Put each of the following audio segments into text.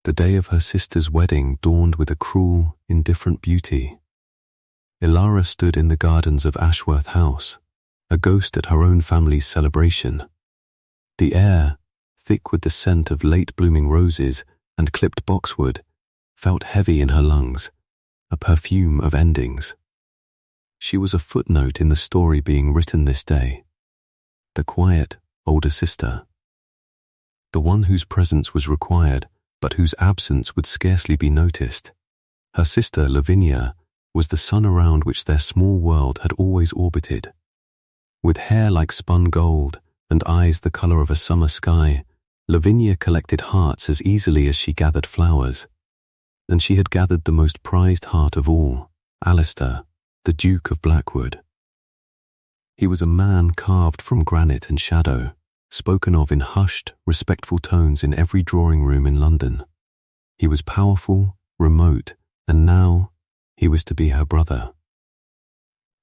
The day of her sister's wedding dawned with a cruel, indifferent beauty. Ilara stood in the gardens of Ashworth House, a ghost at her own family's celebration. The air, thick with the scent of late-blooming roses and clipped boxwood, felt heavy in her lungs, a perfume of endings. She was a footnote in the story being written this day. The quiet, older sister. The one whose presence was required, but whose absence would scarcely be noticed. Her sister, Lavinia, was the sun around which their small world had always orbited. With hair like spun gold and eyes the color of a summer sky, Lavinia collected hearts as easily as she gathered flowers. And she had gathered the most prized heart of all, Alistair, the Duke of Blackwood. He was a man carved from granite and shadow, spoken of in hushed, respectful tones in every drawing room in London. He was powerful, remote, and now he was to be her brother.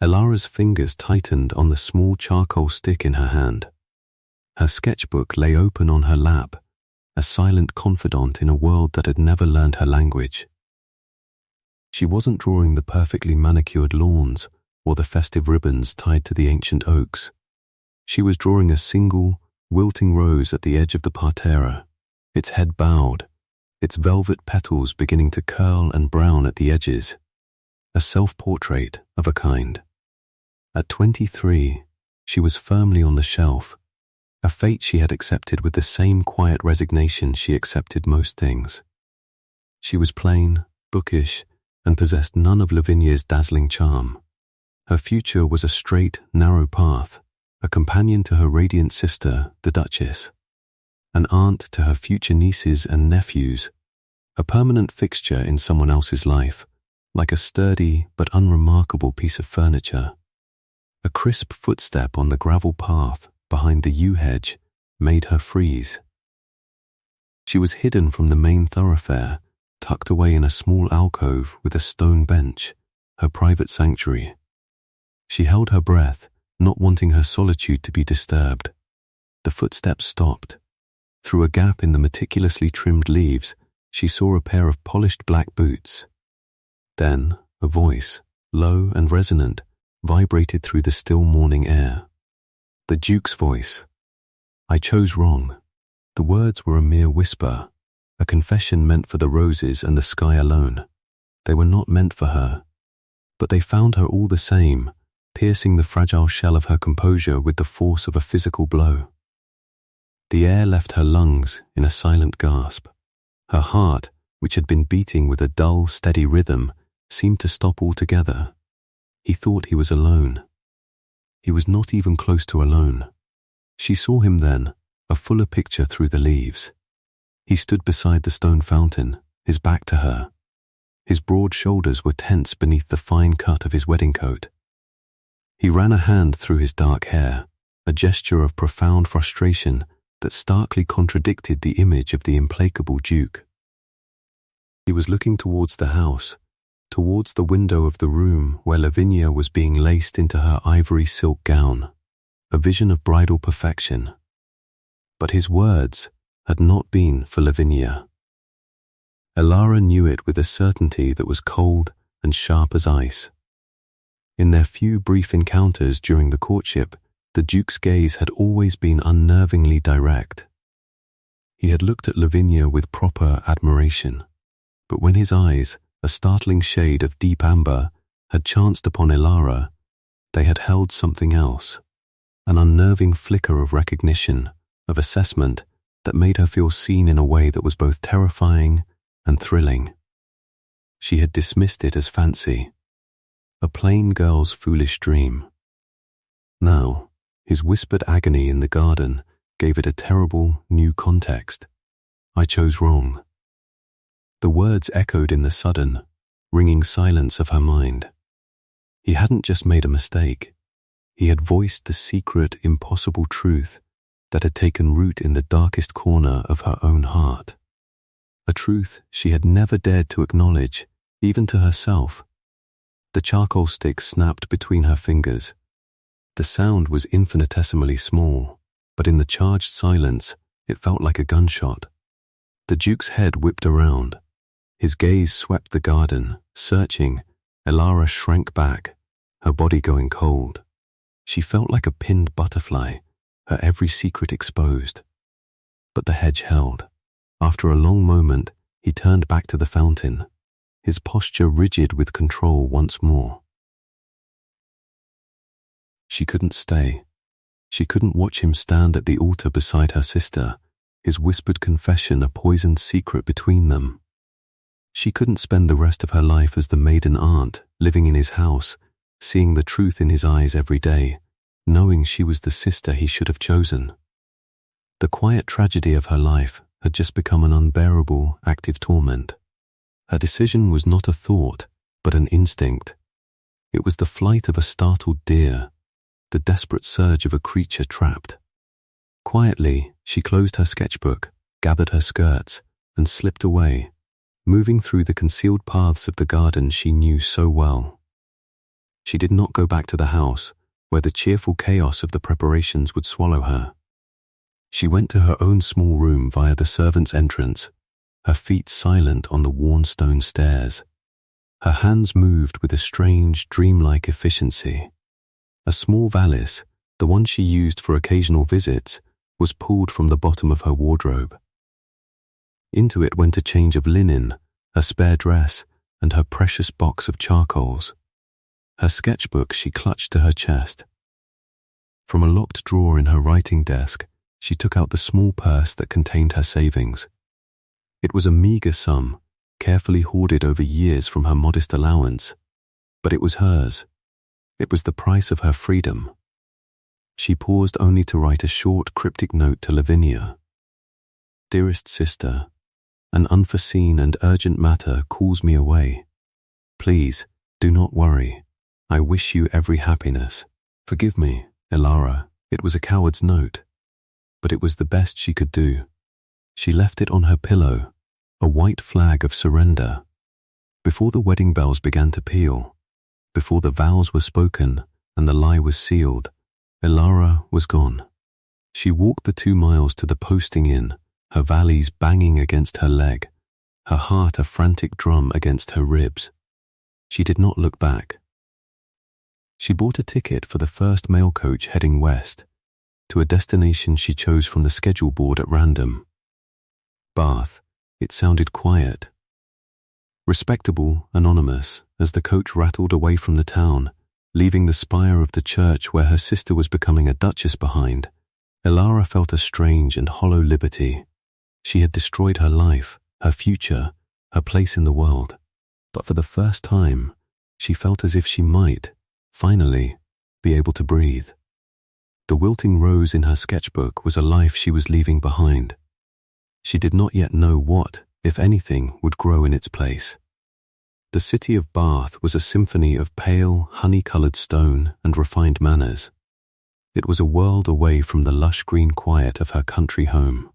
Ilara's fingers tightened on the small charcoal stick in her hand. Her sketchbook lay open on her lap, a silent confidant in a world that had never learned her language. She wasn't drawing the perfectly manicured lawns or the festive ribbons tied to the ancient oaks. She was drawing a single, wilting rose at the edge of the parterre, its head bowed, its velvet petals beginning to curl and brown at the edges, a self-portrait of a kind. At 23, she was firmly on the shelf, a fate she had accepted with the same quiet resignation she accepted most things. She was plain, bookish, and possessed none of Lavinia's dazzling charm. Her future was a straight, narrow path, a companion to her radiant sister, the Duchess, an aunt to her future nieces and nephews, a permanent fixture in someone else's life, like a sturdy but unremarkable piece of furniture. A crisp footstep on the gravel path behind the yew hedge made her freeze. She was hidden from the main thoroughfare, tucked away in a small alcove with a stone bench, her private sanctuary. She held her breath, not wanting her solitude to be disturbed. The footsteps stopped. Through a gap in the meticulously trimmed leaves, she saw a pair of polished black boots. Then, a voice, low and resonant, vibrated through the still morning air. The Duke's voice. I chose wrong. The words were a mere whisper, a confession meant for the roses and the sky alone. They were not meant for her, but they found her all the same, piercing the fragile shell of her composure with the force of a physical blow. The air left her lungs in a silent gasp. Her heart, which had been beating with a dull, steady rhythm, seemed to stop altogether. He thought he was alone. He was not even close to alone. She saw him then, a fuller picture through the leaves. He stood beside the stone fountain, his back to her. His broad shoulders were tense beneath the fine cut of his wedding coat. He ran a hand through his dark hair, a gesture of profound frustration that starkly contradicted the image of the implacable Duke. He was looking towards the house, towards the window of the room where Lavinia was being laced into her ivory silk gown, a vision of bridal perfection. But his words had not been for Lavinia. Ilara knew it with a certainty that was cold and sharp as ice. In their few brief encounters during the courtship, the Duke's gaze had always been unnervingly direct. He had looked at Lavinia with proper admiration, but when his eyes, a startling shade of deep amber, had chanced upon Ilara, they had held something else, an unnerving flicker of recognition, of assessment that made her feel seen in a way that was both terrifying and thrilling. She had dismissed it as fancy, a plain girl's foolish dream. Now, his whispered agony in the garden gave it a terrible, new context. I chose wrong. The words echoed in the sudden, ringing silence of her mind. He hadn't just made a mistake. He had voiced the secret, impossible truth that had taken root in the darkest corner of her own heart. A truth she had never dared to acknowledge, even to herself. The charcoal stick snapped between her fingers. The sound was infinitesimally small, but in the charged silence, it felt like a gunshot. The Duke's head whipped around. His gaze swept the garden, searching. Elara shrank back, her body going cold. She felt like a pinned butterfly, her every secret exposed. But the hedge held. After a long moment, he turned back to the fountain, his posture rigid with control once more. She couldn't stay. She couldn't watch him stand at the altar beside her sister, his whispered confession a poisoned secret between them. She couldn't spend the rest of her life as the maiden aunt, living in his house, seeing the truth in his eyes every day, knowing she was the sister he should have chosen. The quiet tragedy of her life had just become an unbearable, active torment. Her decision was not a thought, but an instinct. It was the flight of a startled deer, the desperate surge of a creature trapped. Quietly, she closed her sketchbook, gathered her skirts, and slipped away, moving through the concealed paths of the garden she knew so well. She did not go back to the house, where the cheerful chaos of the preparations would swallow her. She went to her own small room via the servants' entrance, her feet silent on the worn stone stairs. Her hands moved with a strange, dreamlike efficiency. A small valise, the one she used for occasional visits, was pulled from the bottom of her wardrobe. Into it went a change of linen, a spare dress, and her precious box of charcoals. Her sketchbook she clutched to her chest. From a locked drawer in her writing desk, she took out the small purse that contained her savings. It was a meager sum, carefully hoarded over years from her modest allowance, but it was hers. It was the price of her freedom. She paused only to write a short, cryptic note to Lavinia. "Dearest sister, an unforeseen and urgent matter calls me away. Please, do not worry. I wish you every happiness. Forgive me, Elara, it was a coward's note. But it was the best she could do." She left it on her pillow, a white flag of surrender. Before the wedding bells began to peal, before the vows were spoken and the lie was sealed, Elara was gone. She walked the 2 miles to the posting inn, her valleys banging against her leg, her heart a frantic drum against her ribs. She did not look back. She bought a ticket for the first mail coach heading west, to a destination she chose from the schedule board at random. Bath. It sounded quiet, respectable, anonymous, as the coach rattled away from the town, leaving the spire of the church where her sister was becoming a duchess behind. Elara felt a strange and hollow liberty. She had destroyed her life, her future, her place in the world. But for the first time, she felt as if she might, finally, be able to breathe. The wilting rose in her sketchbook was a life she was leaving behind. She did not yet know what, if anything, would grow in its place. The city of Bath was a symphony of pale, honey-coloured stone and refined manners. It was a world away from the lush green quiet of her country home.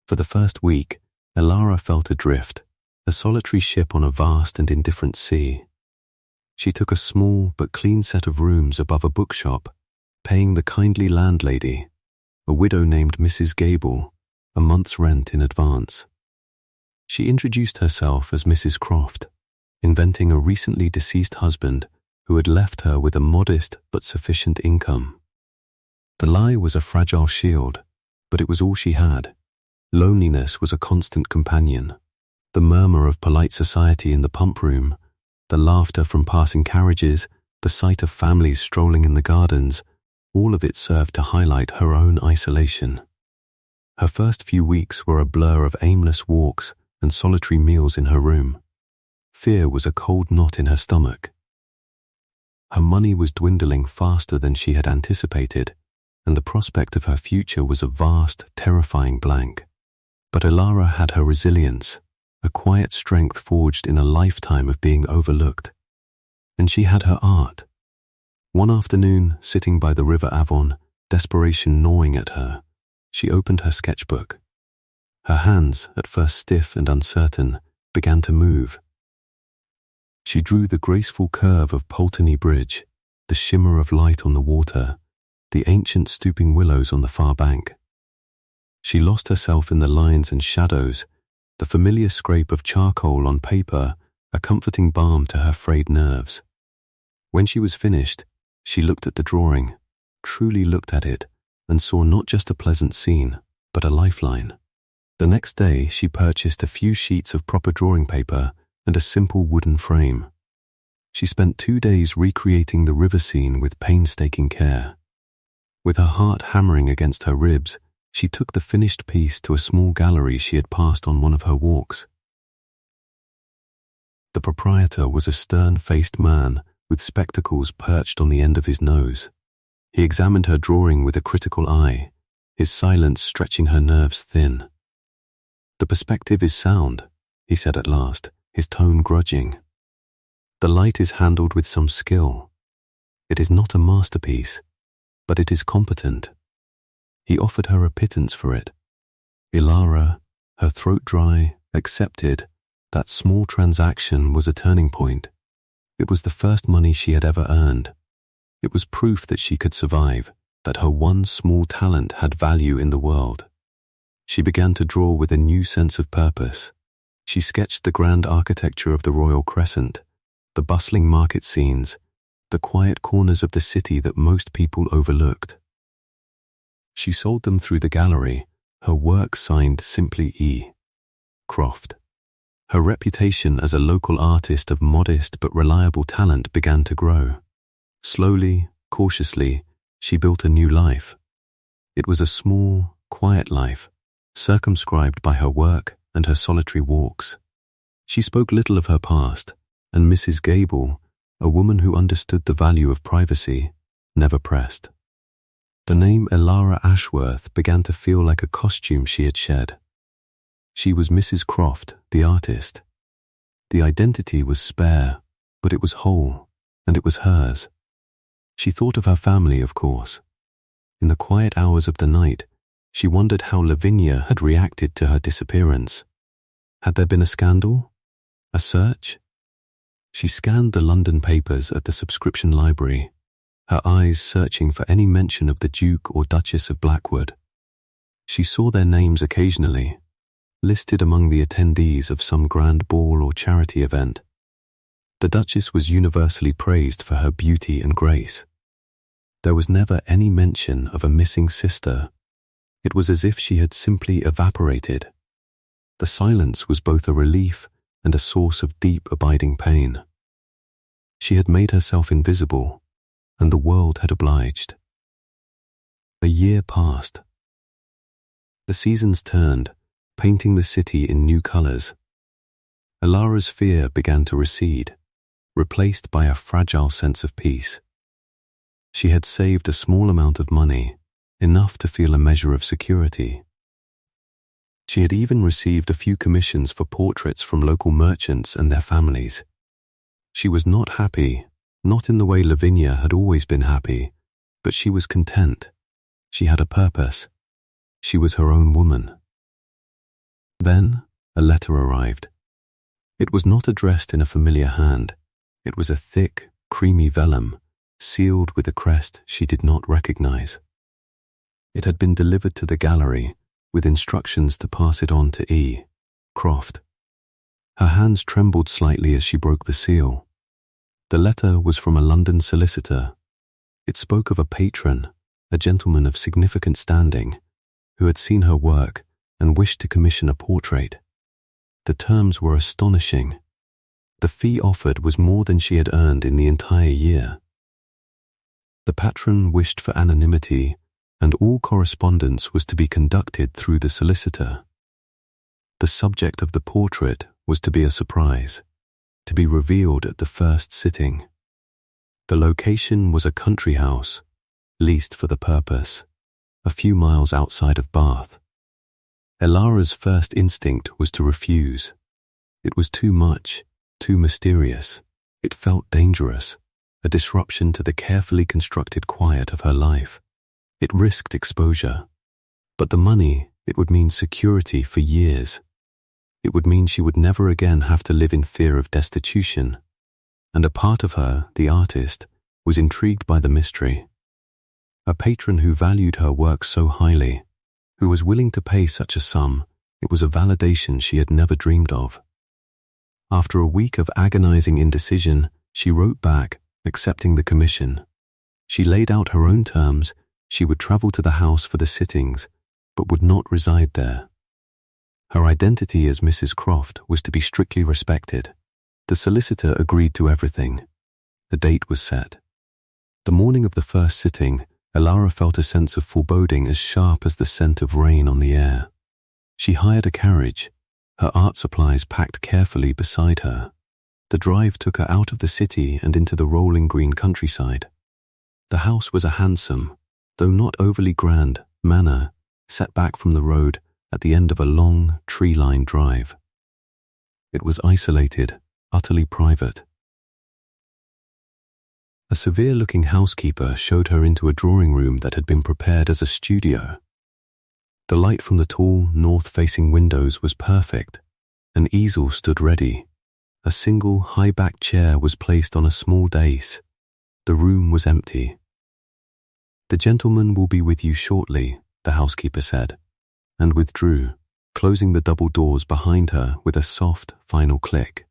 For the first week, Elara felt adrift, a solitary ship on a vast and indifferent sea. She took a small but clean set of rooms above a bookshop, paying the kindly landlady, a widow named Mrs. Gable, a month's rent in advance. She introduced herself as Mrs. Croft, inventing a recently deceased husband who had left her with a modest but sufficient income. The lie was a fragile shield, but it was all she had. Loneliness was a constant companion. The murmur of polite society in the pump room, the laughter from passing carriages, the sight of families strolling in the gardens, all of it served to highlight her own isolation. Her first few weeks were a blur of aimless walks and solitary meals in her room. Fear was a cold knot in her stomach. Her money was dwindling faster than she had anticipated, and the prospect of her future was a vast, terrifying blank. But Elara had her resilience, a quiet strength forged in a lifetime of being overlooked. And she had her art. One afternoon, sitting by the River Avon, desperation gnawing at her, she opened her sketchbook. Her hands, at first stiff and uncertain, began to move. She drew the graceful curve of Pulteney Bridge, the shimmer of light on the water, the ancient stooping willows on the far bank. She lost herself in the lines and shadows, the familiar scrape of charcoal on paper a comforting balm to her frayed nerves. When she was finished, she looked at the drawing, truly looked at it, and saw not just a pleasant scene, but a lifeline. The next day, she purchased a few sheets of proper drawing paper and a simple wooden frame. She spent 2 days recreating the river scene with painstaking care. With her heart hammering against her ribs, she took the finished piece to a small gallery she had passed on one of her walks. The proprietor was a stern-faced man with spectacles perched on the end of his nose. He examined her drawing with a critical eye, his silence stretching her nerves thin. "The perspective is sound," he said at last, his tone grudging. "The light is handled with some skill. It is not a masterpiece, but it is competent." He offered her a pittance for it. Ilara, her throat dry, accepted. That small transaction was a turning point. It was the first money she had ever earned. It was proof that she could survive, that her one small talent had value in the world. She began to draw with a new sense of purpose. She sketched the grand architecture of the Royal Crescent, the bustling market scenes, the quiet corners of the city that most people overlooked. She sold them through the gallery, her work signed simply E. Croft. Her reputation as a local artist of modest but reliable talent began to grow. Slowly, cautiously, she built a new life. It was a small, quiet life, circumscribed by her work and her solitary walks. She spoke little of her past, and Mrs. Gable, a woman who understood the value of privacy, never pressed. The name Ilara Ashworth began to feel like a costume she had shed. She was Mrs. Croft, the artist. The identity was spare, but it was whole, and it was hers. She thought of her family, of course. In the quiet hours of the night, she wondered how Lavinia had reacted to her disappearance. Had there been a scandal? A search? She scanned the London papers at the subscription library, her eyes searching for any mention of the Duke or Duchess of Blackwood. She saw their names occasionally, listed among the attendees of some grand ball or charity event. The Duchess was universally praised for her beauty and grace. There was never any mention of a missing sister. It was as if she had simply evaporated. The silence was both a relief and a source of deep, abiding pain. She had made herself invisible, and the world had obliged. A year passed. The seasons turned, painting the city in new colors. Ilara's fear began to recede, replaced by a fragile sense of peace. She had saved a small amount of money, enough to feel a measure of security. She had even received a few commissions for portraits from local merchants and their families. She was not happy, not in the way Lavinia had always been happy, but she was content. She had a purpose. She was her own woman. Then a letter arrived. It was not addressed in a familiar hand. It was a thick, creamy vellum, sealed with a crest she did not recognize. It had been delivered to the gallery, with instructions to pass it on to E. Croft. Her hands trembled slightly as she broke the seal. The letter was from a London solicitor. It spoke of a patron, a gentleman of significant standing, who had seen her work and wished to commission a portrait. The terms were astonishing. The fee offered was more than she had earned in the entire year. The patron wished for anonymity, and all correspondence was to be conducted through the solicitor. The subject of the portrait was to be a surprise, to be revealed at the first sitting. The location was a country house, leased for the purpose, a few miles outside of Bath. Ilara's first instinct was to refuse. It was too much, too mysterious. It felt dangerous, a disruption to the carefully constructed quiet of her life. It risked exposure. But the money, it would mean security for years. It would mean she would never again have to live in fear of destitution. And a part of her, the artist, was intrigued by the mystery. A patron who valued her work so highly, who was willing to pay such a sum, It was a validation she had never dreamed of. After a week of agonizing indecision, she wrote back, accepting the commission. She laid out her own terms. She would travel to the house for the sittings, but would not reside there. Her identity as Mrs. Croft was to be strictly respected. The solicitor agreed to everything. The date was set. The morning of the first sitting, Elara felt a sense of foreboding as sharp as the scent of rain on the air. She hired a carriage, her art supplies packed carefully beside her. The drive took her out of the city and into the rolling green countryside. The house was a handsome, though not overly grand, manor set back from the road at the end of a long, tree-lined drive. It was isolated, utterly private. A severe-looking housekeeper showed her into a drawing room that had been prepared as a studio. The light from the tall, north-facing windows was perfect. An easel stood ready. A single, high-backed chair was placed on a small dais. The room was empty. "The gentleman will be with you shortly," the housekeeper said, and withdrew, closing the double doors behind her with a soft, final click.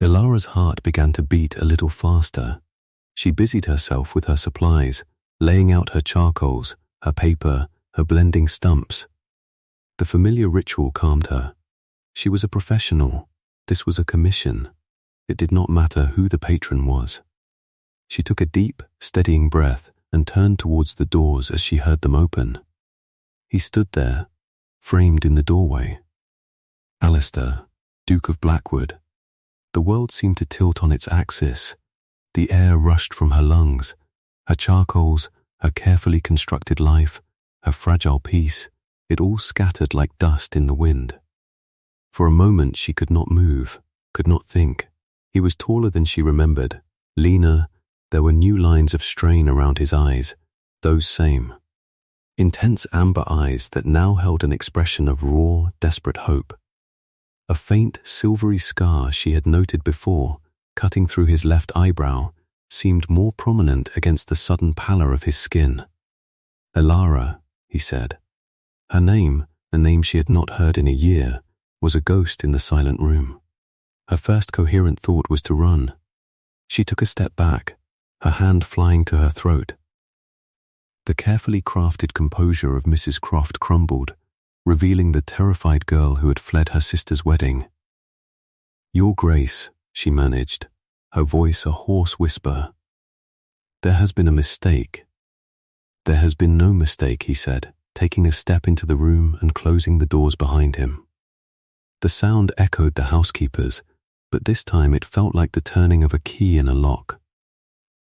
Elara's heart began to beat a little faster. She busied herself with her supplies, laying out her charcoals, her paper, her blending stumps. The familiar ritual calmed her. She was a professional. This was a commission. It did not matter who the patron was. She took a deep, steadying breath and turned towards the doors as she heard them open. He stood there, framed in the doorway. Alistair, Duke of Blackwood. The world seemed to tilt on its axis. The air rushed from her lungs. Her charcoals, her carefully constructed life, her fragile peace, it all scattered like dust in the wind. For a moment she could not move, could not think. He was taller than she remembered, leaner. There were new lines of strain around his eyes, those same. Intense amber eyes that now held an expression of raw, desperate hope. A faint, silvery scar she had noted before, cutting through his left eyebrow, seemed more prominent against the sudden pallor of his skin. "Elara," he said. Her name, a name she had not heard in a year, was a ghost in the silent room. Her first coherent thought was to run. She took a step back, her hand flying to her throat. The carefully crafted composure of Mrs. Croft crumbled, revealing the terrified girl who had fled her sister's wedding. "Your Grace," she managed, her voice a hoarse whisper. "There has been a mistake." "There has been no mistake," he said, taking a step into the room and closing the doors behind him. The sound echoed the housekeeper's, but this time it felt like the turning of a key in a lock.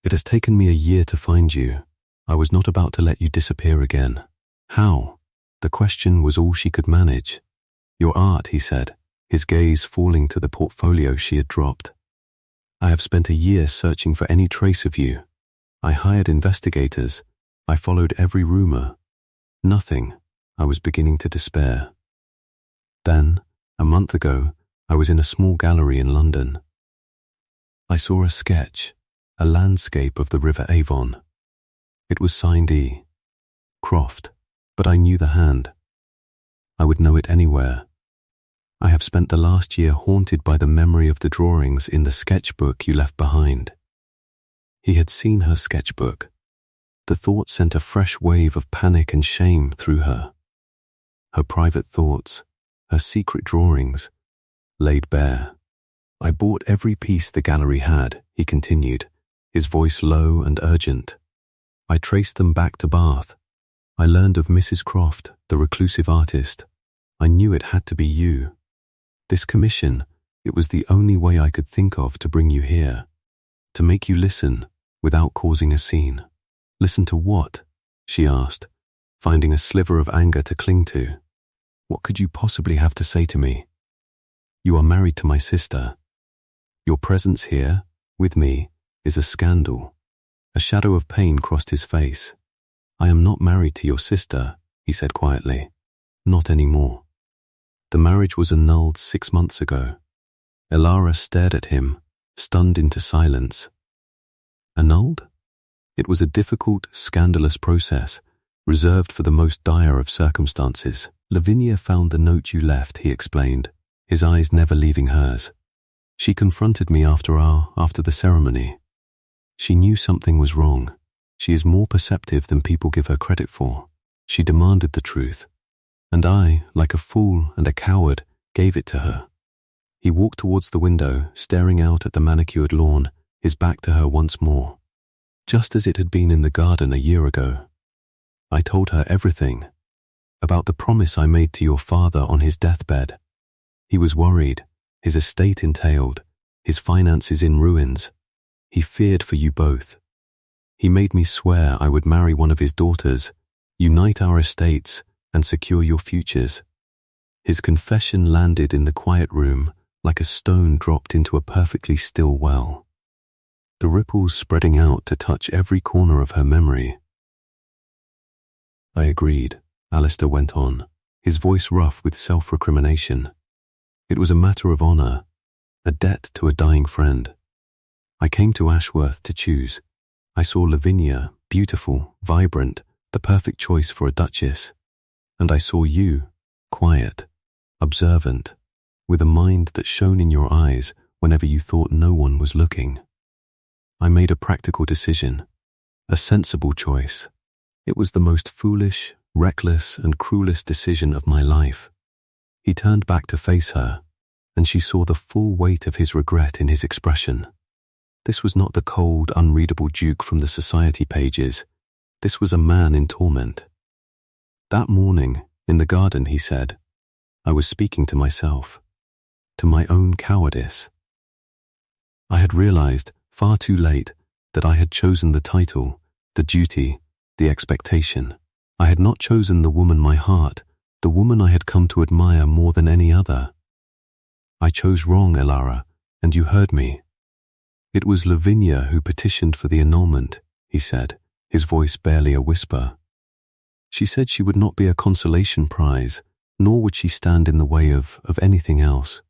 "It has taken me a year to find you. I was not about to let you disappear again." "How?" The question was all she could manage. "Your art," he said, his gaze falling to the portfolio she had dropped. "I have spent a year searching for any trace of you. I hired investigators. I followed every rumor. Nothing. I was beginning to despair. Then, a month ago, I was in a small gallery in London. I saw a sketch, a landscape of the River Avon. It was signed E. Croft, but I knew the hand. I would know it anywhere. I have spent the last year haunted by the memory of the drawings in the sketchbook you left behind." He had seen her sketchbook. The thought sent a fresh wave of panic and shame through her. Her private thoughts, her secret drawings, laid bare. "I bought every piece the gallery had," he continued, his voice low and urgent. "I traced them back to Bath. I learned of Mrs. Croft, the reclusive artist. I knew it had to be you. This commission, it was the only way I could think of to bring you here, to make you listen without causing a scene." "Listen to what?" she asked, finding a sliver of anger to cling to. "What could you possibly have to say to me? You are married to my sister. Your presence here, with me, is a scandal." A shadow of pain crossed his face. "I am not married to your sister," he said quietly. "Not anymore. The marriage was annulled 6 months ago." Elara stared at him, stunned into silence. Annulled? It was a difficult, scandalous process, reserved for the most dire of circumstances. Lavinia found the note you left, he explained, his eyes never leaving hers. She confronted me after the ceremony. She knew something was wrong. She is more perceptive than people give her credit for. She demanded the truth. And I, like a fool and a coward, gave it to her. He walked towards the window, staring out at the manicured lawn, his back to her once more. Just as it had been in the garden a year ago. I told her everything. About the promise I made to your father on his deathbed. He was worried, his estate entailed, his finances in ruins. He feared for you both. He made me swear I would marry one of his daughters, unite our estates, and secure your futures. His confession landed in the quiet room like a stone dropped into a perfectly still well. The ripples spreading out to touch every corner of her memory. I agreed, Alistair went on, his voice rough with self-recrimination. It was a matter of honour, a debt to a dying friend. I came to Ashworth to choose. I saw Lavinia, beautiful, vibrant, the perfect choice for a duchess. And I saw you, quiet, observant, with a mind that shone in your eyes whenever you thought no one was looking. I made a practical decision, a sensible choice. It was the most foolish, reckless, and cruelest decision of my life. He turned back to face her, and she saw the full weight of his regret in his expression. This was not the cold, unreadable duke from the society pages. This was a man in torment. That morning, in the garden, he said, I was speaking to myself, to my own cowardice. I had realized, far too late, that I had chosen the title, the duty, the expectation. I had not chosen the woman my heart, the woman I had come to admire more than any other. I chose wrong, Elara, and you heard me. It was Lavinia who petitioned for the annulment, he said, his voice barely a whisper. She said she would not be a consolation prize, nor would she stand in the way of anything else.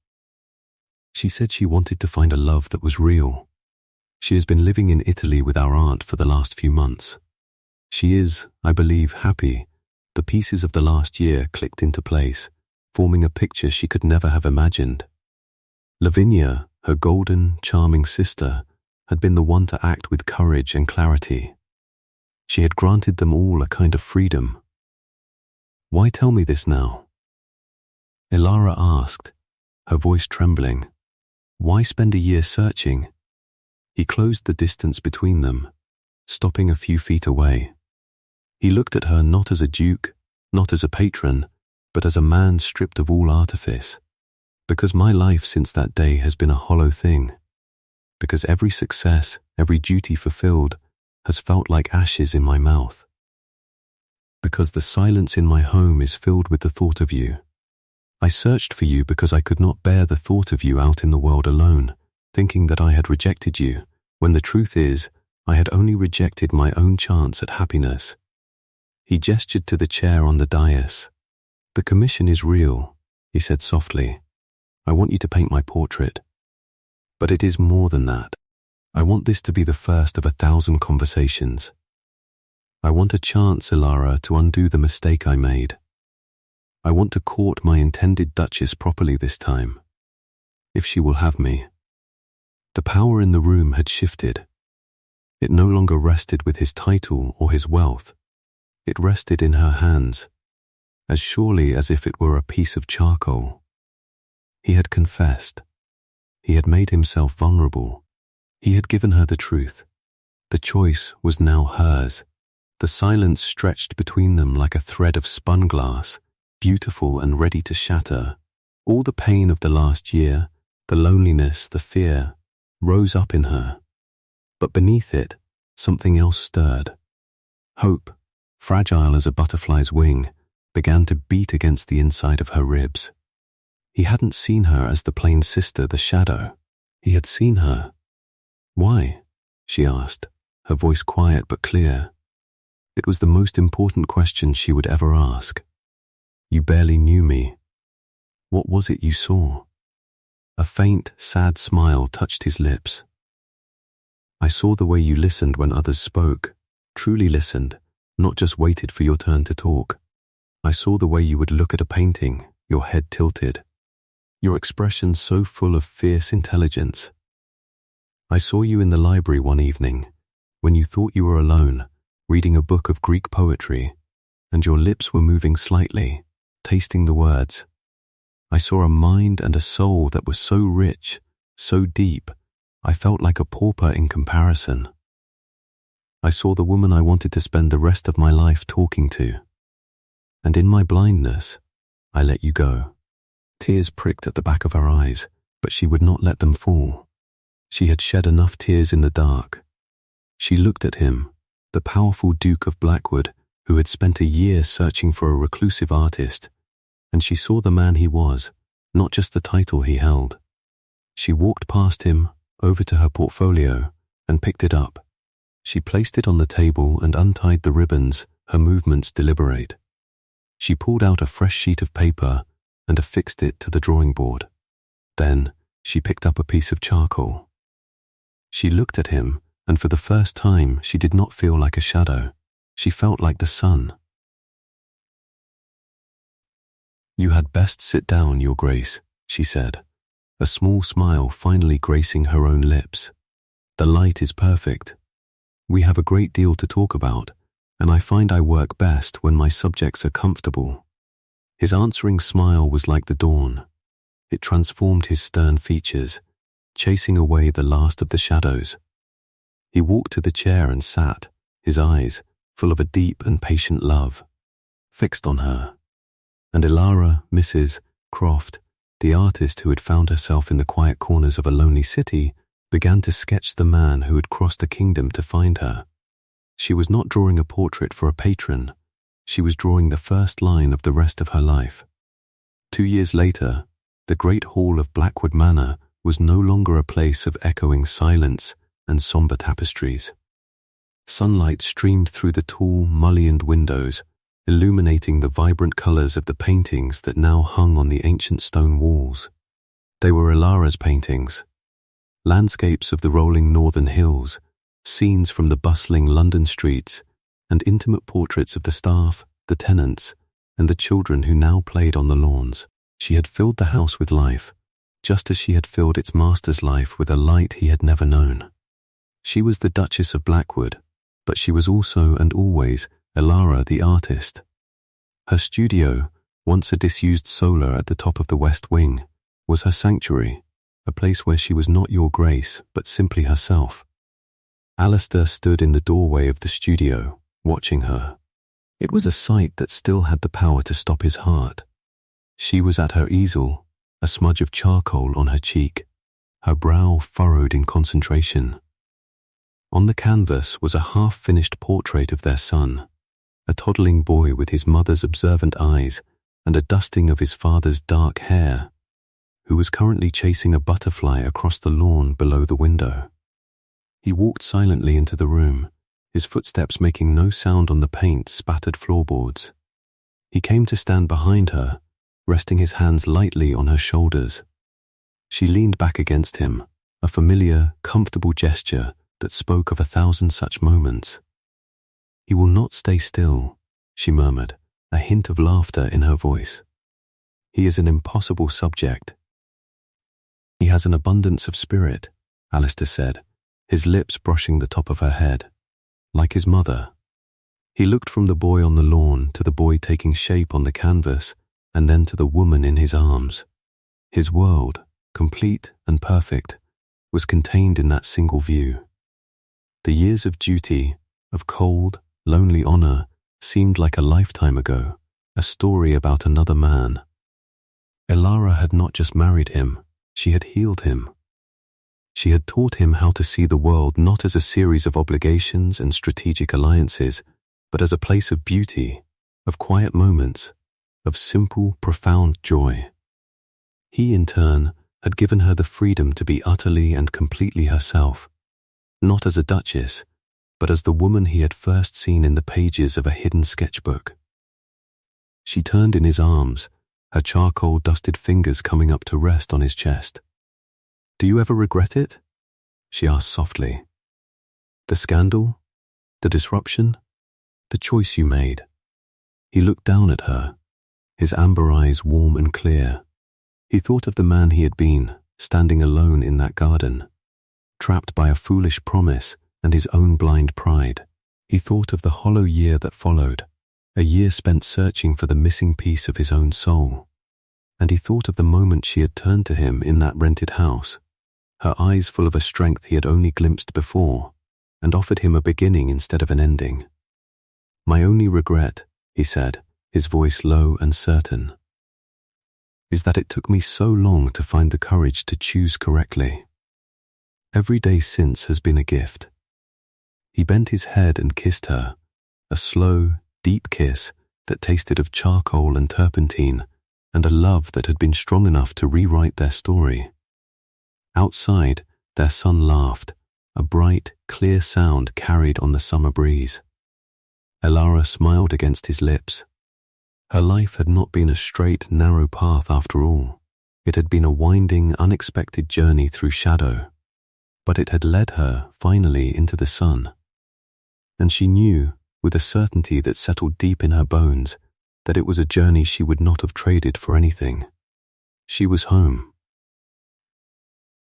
She said she wanted to find a love that was real. She has been living in Italy with our aunt for the last few months. She is, I believe, happy. The pieces of the last year clicked into place, forming a picture she could never have imagined. Lavinia, her golden, charming sister, had been the one to act with courage and clarity. She had granted them all a kind of freedom. Why tell me this now? Elara asked, her voice trembling. Why spend a year searching? He closed the distance between them, stopping a few feet away. He looked at her not as a duke, not as a patron, but as a man stripped of all artifice. Because my life since that day has been a hollow thing. Because every success, every duty fulfilled, has felt like ashes in my mouth. Because the silence in my home is filled with the thought of you. I searched for you because I could not bear the thought of you out in the world alone, thinking that I had rejected you, when the truth is, I had only rejected my own chance at happiness. He gestured to the chair on the dais. The commission is real, he said softly. I want you to paint my portrait. But it is more than that. I want this to be the first of 1,000 conversations. I want a chance, Elara, to undo the mistake I made. I want to court my intended Duchess properly this time, if she will have me. The power in the room had shifted. It no longer rested with his title or his wealth. It rested in her hands, as surely as if it were a piece of charcoal. He had confessed. He had made himself vulnerable. He had given her the truth. The choice was now hers. The silence stretched between them like a thread of spun glass, beautiful and ready to shatter. All the pain of the last year, the loneliness, the fear, rose up in her. But beneath it, something else stirred. Hope, fragile as a butterfly's wing, began to beat against the inside of her ribs. He hadn't seen her as the plain sister, the shadow. He had seen her. Why? She asked, her voice quiet but clear. It was the most important question she would ever ask. You barely knew me. What was it you saw? A faint, sad smile touched his lips. I saw the way you listened when others spoke, truly listened, not just waited for your turn to talk. I saw the way you would look at a painting, your head tilted, your expression so full of fierce intelligence. I saw you in the library one evening, when you thought you were alone, reading a book of Greek poetry, and your lips were moving slightly, tasting the words. I saw a mind and a soul that was so rich, so deep, I felt like a pauper in comparison. I saw the woman I wanted to spend the rest of my life talking to. And in my blindness, I let you go. Tears pricked at the back of her eyes, but she would not let them fall. She had shed enough tears in the dark. She looked at him, the powerful Duke of Blackwood, who had spent a year searching for a reclusive artist, and she saw the man he was, not just the title he held. She walked past him, over to her portfolio, and picked it up. She placed it on the table and untied the ribbons, her movements deliberate. She pulled out a fresh sheet of paper and affixed it to the drawing board. Then she picked up a piece of charcoal. She looked at him, and for the first time she did not feel like a shadow. She felt like the sun. "You had best sit down, Your Grace," she said, a small smile finally gracing her own lips. "The light is perfect. We have a great deal to talk about, and I find I work best when my subjects are comfortable." His answering smile was like the dawn. It transformed his stern features, chasing away the last of the shadows. He walked to the chair and sat, his eyes, full of a deep and patient love, fixed on her. And Elara, Mrs. Croft, the artist who had found herself in the quiet corners of a lonely city, began to sketch the man who had crossed a kingdom to find her. She was not drawing a portrait for a patron. She was drawing the first line of the rest of her life. 2 years later, the great hall of Blackwood Manor was no longer a place of echoing silence and somber tapestries. Sunlight streamed through the tall, mullioned windows, illuminating the vibrant colors of the paintings that now hung on the ancient stone walls. They were Elara's paintings, landscapes of the rolling northern hills, scenes from the bustling London streets, and intimate portraits of the staff, the tenants, and the children who now played on the lawns. She had filled the house with life, just as she had filled its master's life with a light he had never known. She was the Duchess of Blackwood, but she was also and always Elara the artist. Her studio, once a disused solar at the top of the west wing, was her sanctuary, a place where she was not Your Grace, but simply herself. Alistair stood in the doorway of the studio, watching her. It was a sight that still had the power to stop his heart. She was at her easel, a smudge of charcoal on her cheek, her brow furrowed in concentration. On the canvas was a half-finished portrait of their son, a toddling boy with his mother's observant eyes and a dusting of his father's dark hair, who was currently chasing a butterfly across the lawn below the window. He walked silently into the room, his footsteps making no sound on the paint-spattered floorboards. He came to stand behind her, resting his hands lightly on her shoulders. She leaned back against him, a familiar, comfortable gesture that spoke of 1,000 such moments. "He will not stay still," she murmured, a hint of laughter in her voice. "He is an impossible subject." "He has an abundance of spirit," Alistair said, his lips brushing the top of her head. "Like his mother." He looked from the boy on the lawn to the boy taking shape on the canvas, and then to the woman in his arms. His world, complete and perfect, was contained in that single view. The years of duty, of cold, lonely honor, seemed like a lifetime ago, a story about another man. Elara had not just married him, she had healed him. She had taught him how to see the world not as a series of obligations and strategic alliances, but as a place of beauty, of quiet moments, of simple, profound joy. He, in turn, had given her the freedom to be utterly and completely herself, not as a duchess, but as the woman he had first seen in the pages of a hidden sketchbook. She turned in his arms, her charcoal-dusted fingers coming up to rest on his chest. "Do you ever regret it?" she asked softly. "The scandal? The disruption? The choice you made?" He looked down at her, his amber eyes warm and clear. He thought of the man he had been, standing alone in that garden, trapped by a foolish promise and his own blind pride. He thought of the hollow year that followed, a year spent searching for the missing piece of his own soul. And he thought of the moment she had turned to him in that rented house, her eyes full of a strength he had only glimpsed before, and offered him a beginning instead of an ending. "My only regret," he said, his voice low and certain, "is that it took me so long to find the courage to choose correctly. Every day since has been a gift." He bent his head and kissed her, a slow, deep kiss that tasted of charcoal and turpentine, and a love that had been strong enough to rewrite their story. Outside, their son laughed, a bright, clear sound carried on the summer breeze. Elara smiled against his lips. Her life had not been a straight, narrow path after all. It had been a winding, unexpected journey through shadow, but it had led her, finally, into the sun. And she knew, with a certainty that settled deep in her bones, that it was a journey she would not have traded for anything. She was home.